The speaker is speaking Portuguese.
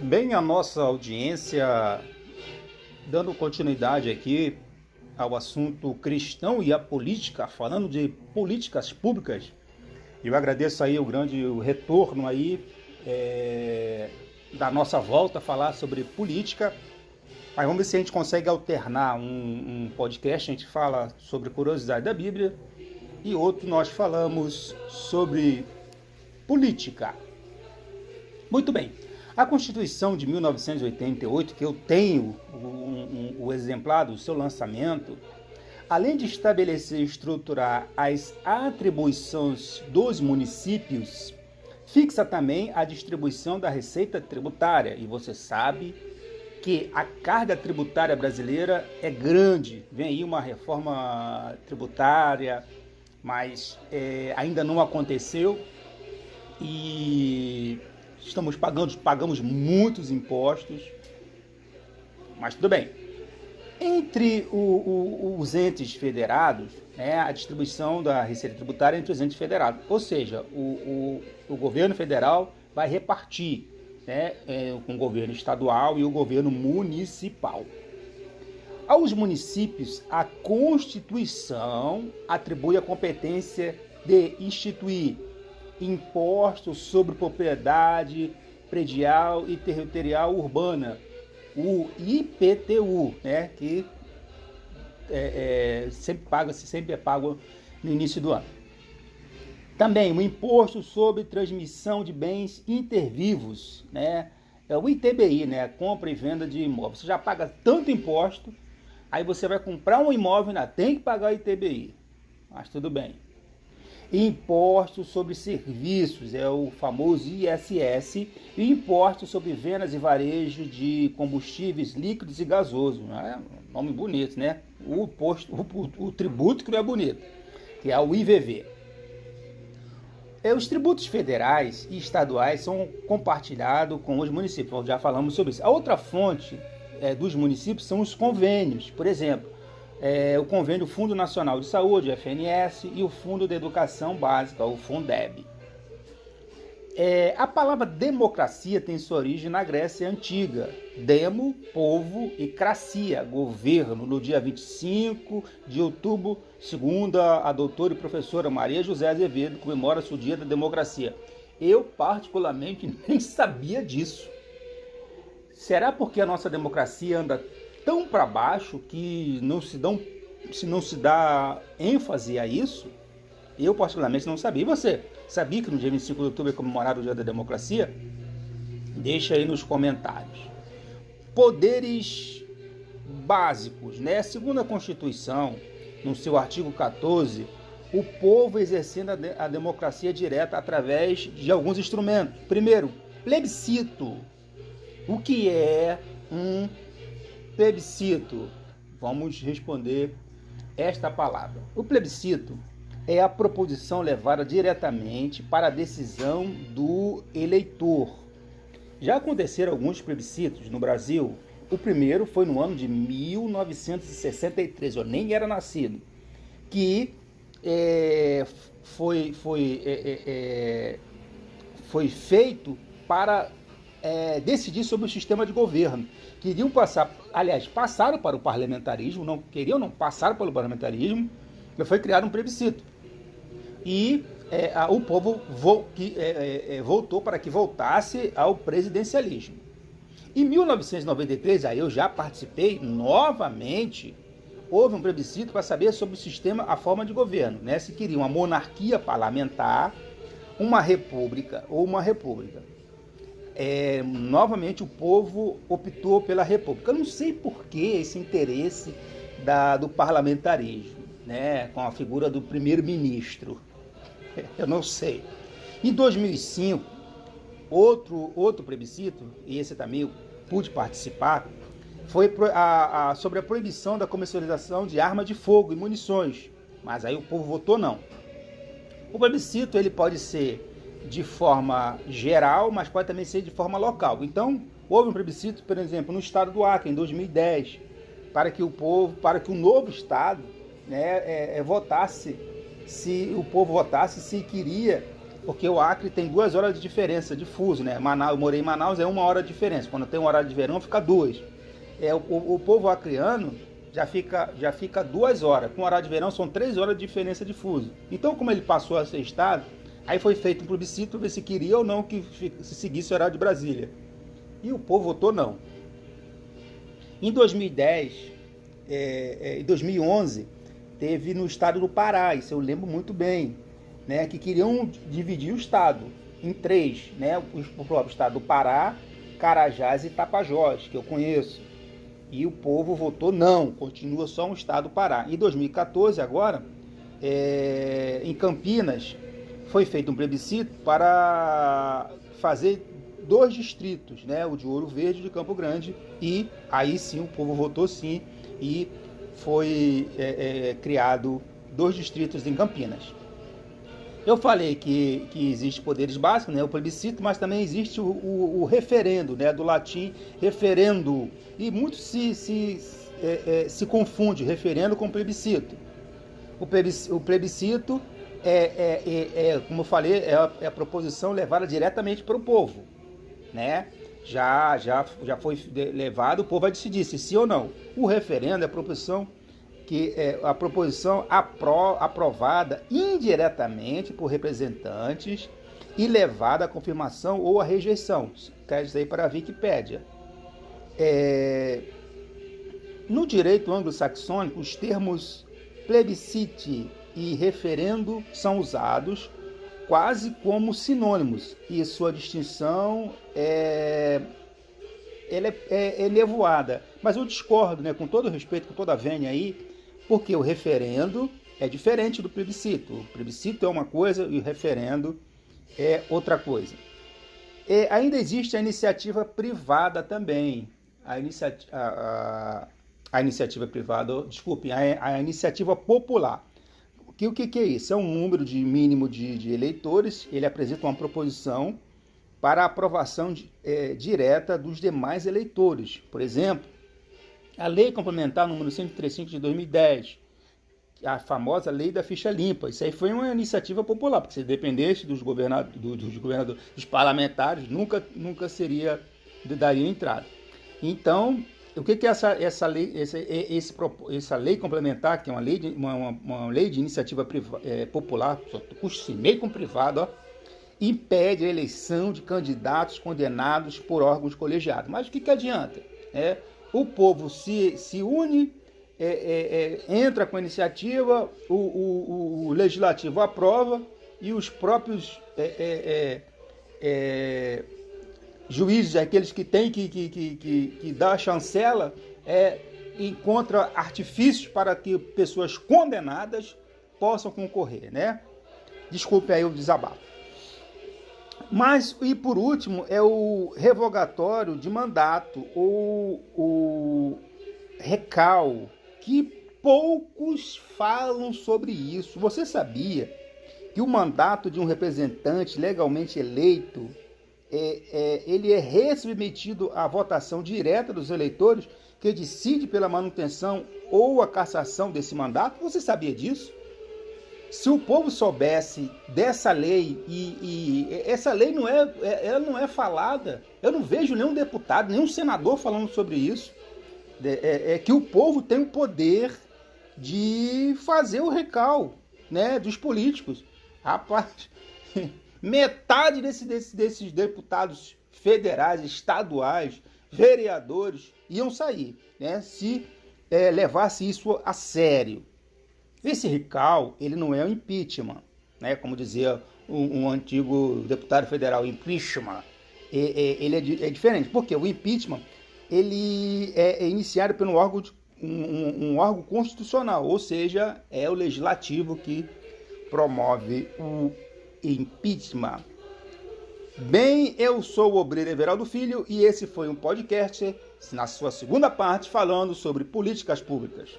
Bem, a nossa audiência, dando continuidade aqui ao assunto cristão e a política, falando de políticas públicas, eu agradeço aí o retorno aí da nossa volta a falar sobre política. Mas vamos ver se a gente consegue alternar um podcast, a gente fala sobre curiosidade da Bíblia e outro nós falamos sobre política. Muito bem. A Constituição de 1988, que eu tenho o exemplar do seu lançamento, além de estabelecer e estruturar as atribuições dos municípios, fixa também a distribuição da receita tributária. E você sabe que a carga tributária brasileira é grande. Vem aí uma reforma tributária, mas ainda não aconteceu e pagamos muitos impostos, mas tudo bem. Entre os entes federados, a distribuição da receita tributária entre os entes federados, ou seja, o governo federal vai repartir com o governo estadual e o governo municipal. Aos municípios, a Constituição atribui a competência de instituir impostos sobre propriedade predial e territorial urbana, o IPTU, que sempre é pago no início do ano. Também o imposto sobre transmissão de bens intervivos, é o ITBI, compra e venda de imóveis. Você já paga tanto imposto, aí você vai comprar um imóvel e ainda tem que pagar o ITBI, mas tudo bem. Imposto sobre serviços, é o famoso ISS, e imposto sobre vendas e varejo de combustíveis líquidos e gasosos. Nome bonito, né? O tributo que não é bonito, que é o IVV. Os tributos federais e estaduais são compartilhados com os municípios, já falamos sobre isso. A outra fonte dos municípios são os convênios, por exemplo, o convênio Fundo Nacional de Saúde, FNS, e o Fundo de Educação Básica, o Fundeb. A palavra democracia tem sua origem na Grécia Antiga. Demo, povo, e cracia, governo, no dia 25 de outubro, segundo a doutora e professora Maria José Azevedo, comemora-se o Dia da Democracia. Eu, particularmente, nem sabia disso. Será porque a nossa democracia anda tão para baixo que não se dá ênfase a isso? Eu, particularmente, não sabia. E você, sabia que no dia 25 de outubro é comemorado o Dia da Democracia? Deixa aí nos comentários. Poderes básicos, Segundo a Constituição, no seu artigo 14, o povo exercendo a democracia direta através de alguns instrumentos. Primeiro, plebiscito. O que é um plebiscito? Vamos responder esta palavra. O plebiscito é a proposição levada diretamente para a decisão do eleitor. Já aconteceram alguns plebiscitos no Brasil. O primeiro foi no ano de 1963, eu nem era nascido, que foi feito para decidir sobre o sistema de governo. Queriam passaram para o parlamentarismo, passaram pelo parlamentarismo, mas foi criado um plebiscito. E o povo votou para que voltasse ao presidencialismo. Em 1993, aí eu já participei novamente, houve um plebiscito para saber sobre o sistema, a forma de governo, se queria uma monarquia parlamentar, uma república ou uma república. Novamente o povo optou pela república. Eu não sei por que esse interesse do parlamentarismo, com a figura do primeiro-ministro. Eu não sei. Em 2005, outro plebiscito, e esse também eu pude participar, foi sobre a proibição da comercialização de armas de fogo e munições. Mas aí o povo votou não. O plebiscito ele pode ser de forma geral, mas pode também ser de forma local. Então, houve um plebiscito, por exemplo, no estado do Acre, em 2010, para que o novo estado votasse, se queria porque o Acre tem 2 horas de diferença de fuso, né? Manaus, eu morei em Manaus, é 1 hora de diferença. Quando tem um horário de verão, fica 2. O povo acreano já fica 2 horas. Com o horário de verão, são 3 horas de diferença de fuso. Então, como ele passou a ser estado, aí foi feito um plebiscito para ver se queria ou não que se seguisse o horário de Brasília. E o povo votou não. Em 2010, em 2011, teve no estado do Pará, isso eu lembro muito bem, né, que queriam dividir o estado em 3, né, o próprio estado do Pará, Carajás e Tapajós, que eu conheço. E o povo votou não, continua só um estado do Pará. Em 2014, agora, em Campinas, foi feito um plebiscito para fazer 2 distritos, né, o de Ouro Verde e de Campo Grande, e aí sim o povo votou sim, e foi criado 2 distritos em Campinas. Eu falei que existe poderes básicos, né, o plebiscito, mas também existe o referendo, né, do latim referendo, e muito se confunde referendo com plebiscito. O plebiscito como eu falei, é a proposição levada diretamente para o povo, né? Já foi levado, o povo vai decidir se sim ou não. O referendo é a proposição aprovada indiretamente por representantes e levada à confirmação ou à rejeição. Quer dizer, para a Wikipédia. No direito anglo-saxônico, os termos plebiscite e referendo são usados quase como sinônimos, e sua distinção é nevoada. Mas eu discordo, né, com todo respeito, com toda a vênia aí, porque o referendo é diferente do plebiscito. O plebiscito é uma coisa e o referendo é outra coisa. Ainda existe a iniciativa privada também. A iniciativa privada, desculpem, a iniciativa popular. O que é isso? É um número mínimo de eleitores, ele apresenta uma proposição para a aprovação direta dos demais eleitores. Por exemplo, a Lei Complementar número 135 de 2010, a famosa Lei da Ficha Limpa. Isso aí foi uma iniciativa popular, porque se dependesse dos governadores, dos parlamentares, nunca daria entrada. Então, o que é essa lei complementar, que é uma lei de iniciativa popular, meio com privado, ó, impede a eleição de candidatos condenados por órgãos colegiados. Mas o que adianta? O povo se une, entra com a iniciativa, o legislativo aprova e os próprios juízes, aqueles que têm que dar a chancela, encontram artifícios para que pessoas condenadas possam concorrer, né? Desculpe aí o desabafo. Mas, e por último, é o revogatório de mandato, ou o recal, que poucos falam sobre isso. Você sabia que o mandato de um representante legalmente eleito, ele é resubmetido à votação direta dos eleitores, que decide pela manutenção ou a cassação desse mandato? Você sabia disso? Se o povo soubesse dessa lei, e essa lei ela não é falada, eu não vejo nenhum deputado, nenhum senador falando sobre isso, que o povo tem o poder de fazer o recal, né, dos políticos. Rapaz, metade desses deputados federais, estaduais, vereadores iam sair, né, se levasse isso a sério. Esse recal, ele não é um impeachment, né? Como dizia um antigo deputado federal, impeachment. Ele é diferente, porque o impeachment ele é iniciado por um órgão constitucional, ou seja, é o legislativo que promove o impeachment. Bem, eu sou o obreiro Everaldo Filho e esse foi um podcast na sua segunda parte falando sobre políticas públicas.